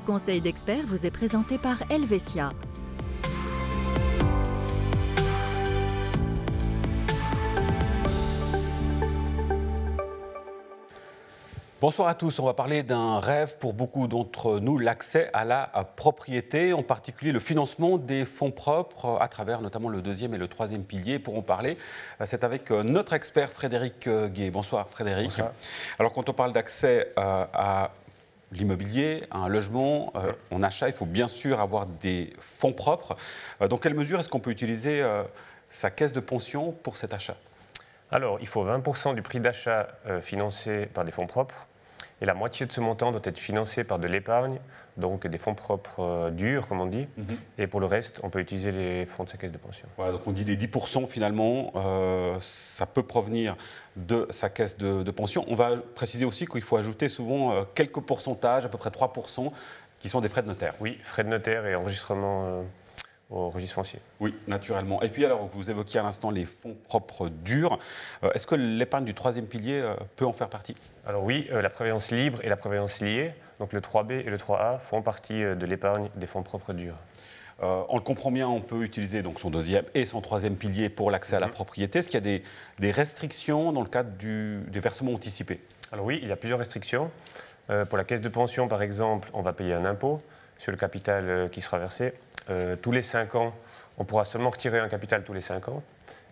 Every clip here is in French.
conseil d'expert vous est présenté par Helvetia. Bonsoir à tous, on va parler d'un rêve pour beaucoup d'entre nous, l'accès à la propriété, en particulier le financement des fonds propres à travers notamment le deuxième et le troisième pilier. Pour en parler, c'est avec notre expert Frédéric Gué. Bonsoir Frédéric. Bonsoir. Alors quand on parle d'accès à l'immobilier, à un logement, en achat, il faut bien sûr avoir des fonds propres. Dans quelle mesure est-ce qu'on peut utiliser sa caisse de pension pour cet achat ? Alors, il faut 20% du prix d'achat financé par des fonds propres et la moitié de ce montant doit être financé par de l'épargne, donc des fonds propres durs, comme on dit. Et pour le reste, on peut utiliser les fonds de sa caisse de pension. Voilà, donc on dit les 10% finalement, ça peut provenir de sa caisse de pension. On va préciser aussi qu'il faut ajouter souvent quelques pourcentages, à peu près 3%, qui sont des frais de notaire. Oui, frais de notaire et enregistrement au registre foncier. Oui, naturellement. Et puis alors, vous évoquiez à l'instant les fonds propres durs. Est-ce que l'épargne du troisième pilier peut en faire partie ? Alors oui, la prévoyance libre et la prévoyance liée, donc le 3B et le 3A, font partie de l'épargne des fonds propres durs. On le comprend bien, on peut utiliser donc son deuxième et son troisième pilier pour l'accès à la propriété. Est-ce qu'il y a des restrictions dans le cadre des versements anticipés ? Alors oui, il y a plusieurs restrictions. Pour la caisse de pension, par exemple, on va payer un impôt sur le capital qui sera versé. Tous les 5 ans, on pourra seulement retirer un capital tous les 5 ans.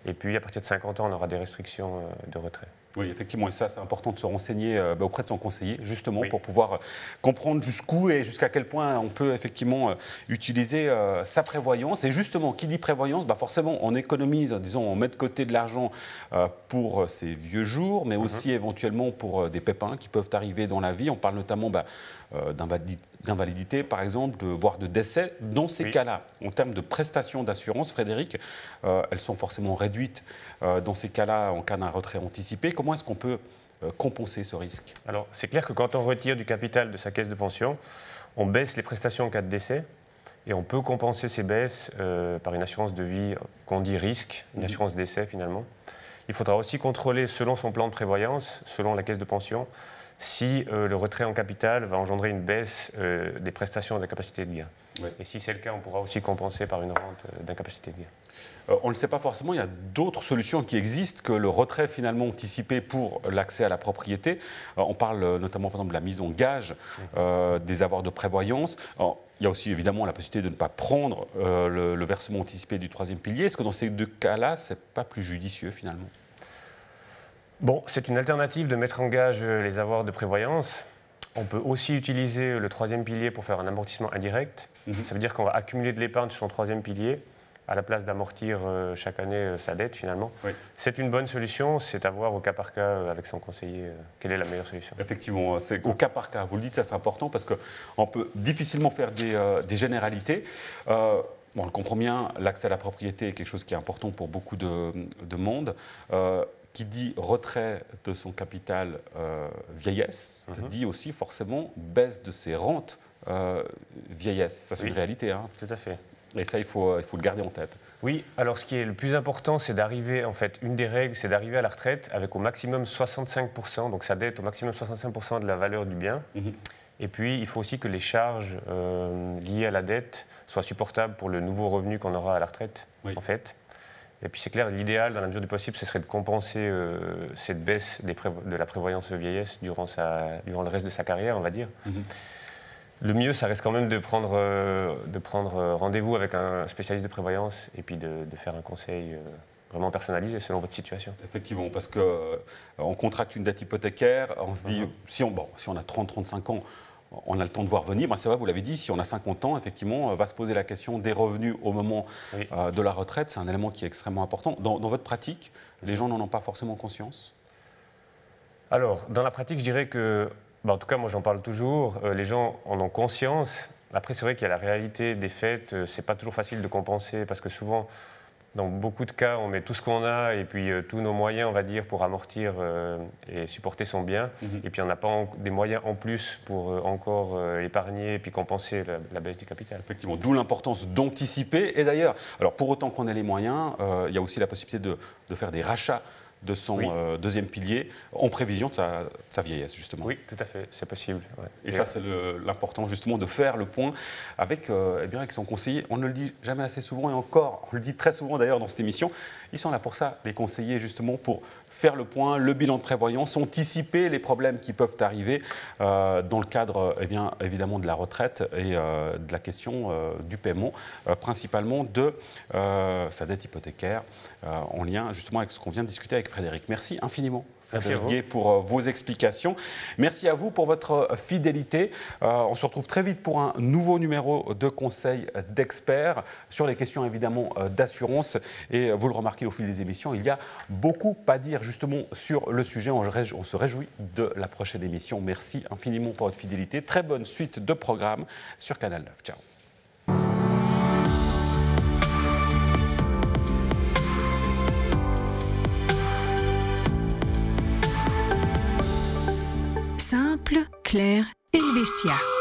Et puis, à partir de 50 ans, on aura des restrictions de retrait. Oui, effectivement, et ça, c'est important de se renseigner auprès de son conseiller, justement, pour pouvoir comprendre jusqu'où et jusqu'à quel point on peut effectivement utiliser sa prévoyance. Et justement, qui dit prévoyance, forcément, on économise, disons, on met de côté de l'argent pour ces vieux jours, mais aussi éventuellement pour des pépins qui peuvent arriver dans la vie. On parle notamment d'invalidité, par exemple, voire de décès. Dans ces cas-là, en termes de prestations d'assurance, Frédéric, elles sont forcément réduites dans ces cas-là en cas d'un retrait anticipé. Comment est-ce qu'on peut compenser ce risque ? Alors, c'est clair que quand on retire du capital de sa caisse de pension, on baisse les prestations en cas de décès et on peut compenser ces baisses par une assurance de vie qu'on dit risque, une assurance décès finalement. Il faudra aussi contrôler selon son plan de prévoyance, selon la caisse de pension, si le retrait en capital va engendrer une baisse des prestations d'incapacité de gain. Oui. Et si c'est le cas, on pourra aussi compenser par une rente d'incapacité de gain. On ne le sait pas forcément, il y a d'autres solutions qui existent que le retrait finalement anticipé pour l'accès à la propriété. On parle notamment par exemple de la mise en gage des avoirs de prévoyance. Alors, il y a aussi évidemment la possibilité de ne pas prendre le versement anticipé du troisième pilier. Est-ce que dans ces deux cas-là, ce n'est pas plus judicieux finalement ? Bon, c'est une alternative de mettre en gage les avoirs de prévoyance. On peut aussi utiliser le troisième pilier pour faire un amortissement indirect. Ça veut dire qu'on va accumuler de l'épargne sur son troisième pilier à la place d'amortir chaque année sa dette finalement. Oui. C'est une bonne solution, c'est à voir au cas par cas avec son conseiller quelle est la meilleure solution. Effectivement, c'est au cas par cas. Vous le dites, ça c'est important parce qu'on peut difficilement faire des généralités. On le comprend bien, l'accès à la propriété est quelque chose qui est important pour beaucoup de monde. Qui dit retrait de son capital vieillesse, dit aussi forcément baisse de ses rentes vieillesse. Ça, c'est une réalité. Hein. Tout à fait. Et ça, il faut le garder en tête. Oui, alors ce qui est le plus important, c'est d'arriver, en fait, une des règles, c'est d'arriver à la retraite avec au maximum 65%, donc sa dette au maximum 65% de la valeur du bien. Et puis, il faut aussi que les charges liées à la dette soient supportables pour le nouveau revenu qu'on aura à la retraite, en fait. Et puis c'est clair, l'idéal, dans la mesure du possible, ce serait de compenser cette baisse de la prévoyance vieillesse durant le reste de sa carrière, on va dire. Le mieux, ça reste quand même de prendre rendez-vous avec un spécialiste de prévoyance et puis de faire un conseil vraiment personnalisé selon votre situation. Effectivement, parce qu'on contracte une dette hypothécaire, on se dit, si on a 30-35 ans, on a le temps de voir venir. C'est vrai, vous l'avez dit, si on a 50 ans, effectivement, va se poser la question des revenus au moment de la retraite. C'est un élément qui est extrêmement important. Dans votre pratique, les gens n'en ont pas forcément conscience ? Alors, dans la pratique, je dirais que, en tout cas, moi j'en parle toujours, les gens en ont conscience. Après, c'est vrai qu'il y a la réalité des faits. C'est pas toujours facile de compenser parce que souvent, dans beaucoup de cas, on met tout ce qu'on a et puis tous nos moyens, on va dire, pour amortir et supporter son bien. Et puis on n'a pas des moyens en plus pour encore épargner et puis compenser la baisse du capital. Effectivement, d'où l'importance d'anticiper. Et d'ailleurs, alors pour autant qu'on ait les moyens, il y a aussi la possibilité de faire des rachats de son deuxième pilier en prévision de sa vieillesse, justement. Oui, tout à fait, c'est possible. Ouais. Et ça, c'est l'important, justement, de faire le point avec, avec son conseiller. On ne le dit jamais assez souvent, et encore, on le dit très souvent d'ailleurs dans cette émission, ils sont là pour ça, les conseillers, justement, pour faire le point, le bilan de prévoyance, anticiper les problèmes qui peuvent arriver dans le cadre, évidemment, de la retraite et de la question du paiement, principalement de sa dette hypothécaire, en lien, justement, avec ce qu'on vient de discuter avec Frédéric. Merci infiniment. Frédéric Guay, pour vos explications. Merci à vous pour votre fidélité. On se retrouve très vite pour un nouveau numéro de Conseil d'experts sur les questions évidemment d'assurance. Et vous le remarquez au fil des émissions, il y a beaucoup à dire justement sur le sujet. On se réjouit de la prochaine émission. Merci infiniment pour votre fidélité. Très bonne suite de programmes sur Canal 9. Ciao. Simple, clair, Helvetia.